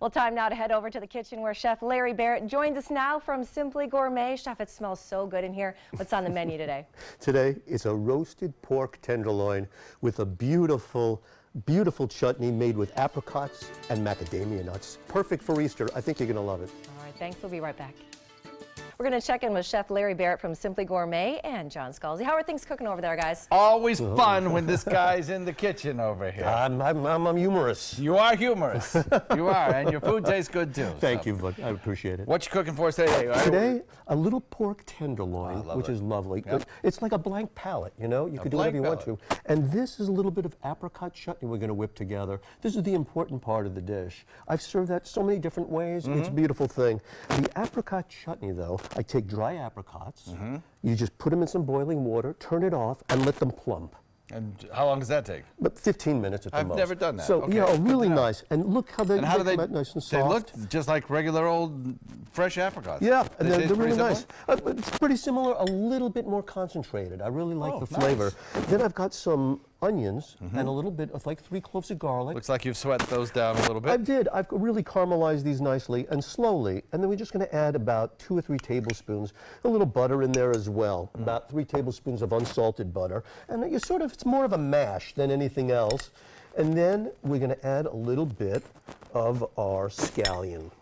Well, time now to head over to the kitchen where Chef Larry Barret joins us now from Simply Gourmet. Chef, it smells so good in here. What's on the menu today? Today is a roasted pork tenderloin with a beautiful chutney made with apricots and macadamia nuts. Perfect for Easter. I think you're going to love it. All right, thanks. We'll be right back. We're going to check in with Chef Larry Barret from Simply Gourmet and John Scalzi. How are things cooking over there, guys? Always fun when this guy's in the kitchen over here. I'm humorous. You are humorous. You are, and your food tastes good too. Thank you, bud. I appreciate it. What you cooking for us today? Today, a little pork tenderloin, which is lovely. Yep. It's like a blank palette, you know? You can do whatever you want to. And this is a little bit of apricot chutney we're going to whip together. This is the important part of the dish. I've served that so many different ways. It's a beautiful thing. The apricot chutney, though, I take dry apricots. You just put them in some boiling water, turn it off, and let them plump. And how long does that take? But 15 minutes at the most. I've never done that. So, okay. yeah, really nice. And look how they come out nice and soft. They look just like regular old fresh apricots. Yeah, and they're really similar? nice. It's pretty similar, a little bit more concentrated. I really like the flavor. Nice. Then I've got some onions and a little bit of like 3 cloves of garlic. Looks like you've sweat those down a little bit. I did. I've really caramelized these nicely and slowly. And then we're just going to add about 2 or 3 tablespoons, a little butter in there as well, about 3 tablespoons of unsalted butter. And you sort of, it's more of a mash than anything else. And then we're going to add a little bit of our scallion.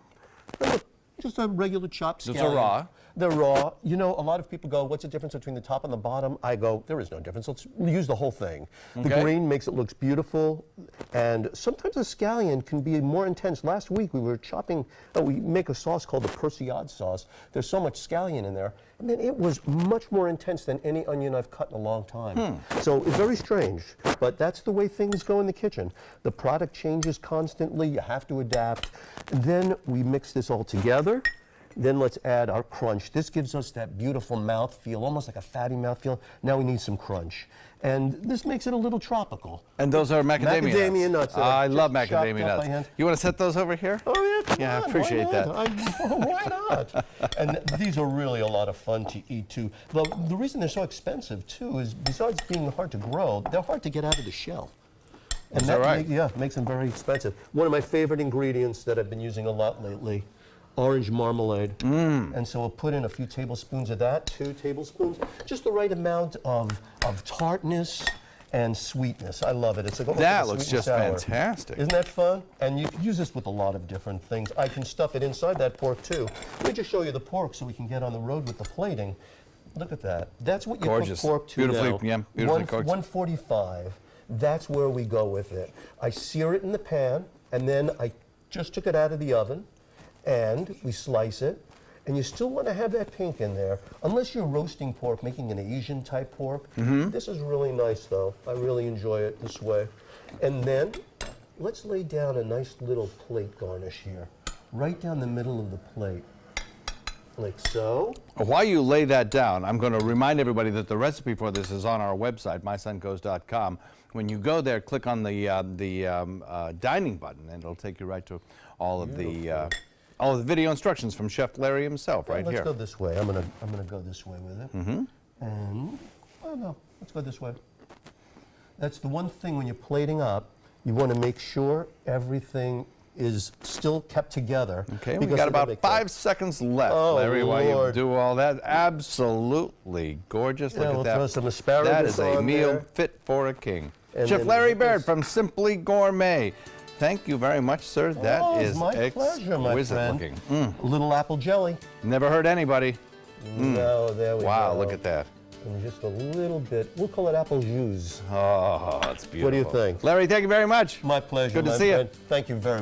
Just a regular chopped scallion. Those are raw. They're raw. You know, a lot of people go, what's the difference between the top and the bottom? I go, there is no difference. Let's use the whole thing. Okay. The green makes it look beautiful, and sometimes the scallion can be more intense. Last week we were chopping, we make a sauce called the Persillade sauce. There's so much scallion in there, and then it was much more intense than any onion I've cut in a long time. So it's very strange, but that's the way things go in the kitchen. The product changes constantly. You have to adapt. And then we mix this all together. Then let's add our crunch. This gives us that beautiful mouthfeel, almost like a fatty mouthfeel. Now we need some crunch. And this makes it a little tropical. And those are macadamia nuts. I love macadamia nuts. You want to set those over here? Oh, yeah, yeah, I appreciate that. Why not? And these are really a lot of fun to eat, too. The reason they're so expensive, too, is besides being hard to grow, they're hard to get out of the shell. And Is that right? Makes them very expensive. One of my favorite ingredients that I've been using a lot lately, orange marmalade. And so we'll put in a few tablespoons of that, 2 tablespoons, just the right amount of tartness and sweetness. I love it. It's like that looks just fantastic. Isn't that fun? And you can use this with a lot of different things. I can stuff it inside that pork too. Let me just show you the pork so we can get on the road with the plating. Look at that. That's what you cook pork to now. Beautifully cooked. 145. That's where we go with it. I sear it in the pan, and then I just took it out of the oven. And we slice it, and you still want to have that pink in there, unless you're roasting pork, making an Asian type pork. This is really nice, though. I really enjoy it this way. And then let's lay down a nice little plate garnish here, right down the middle of the plate, like so. While you lay that down, I'm going to remind everybody that the recipe for this is on our website, mysongoes.com. When you go there, click on the dining button, and it'll take you right to all of the video instructions from Chef Larry himself, right here. Let's go this way. I'm gonna go this way with it. And let's go this way. That's the one thing when you're plating up, you want to make sure everything is still kept together. Okay, we've got about 5 seconds left, Larry, while you do all that. Absolutely gorgeous. Look at that. Throw some asparagus that is a meal there. fit for a king. And Chef Larry Barret from Simply Gourmet. Thank you very much, sir. That is my pleasure, my friend. Looking. A little apple jelly. Never hurt anybody. No, there we go. Wow, look at that. And just a little bit. We'll call it apple juice. Oh, that's beautiful. What do you think? Larry, thank you very much. My pleasure. Good to see you. Thank you very much.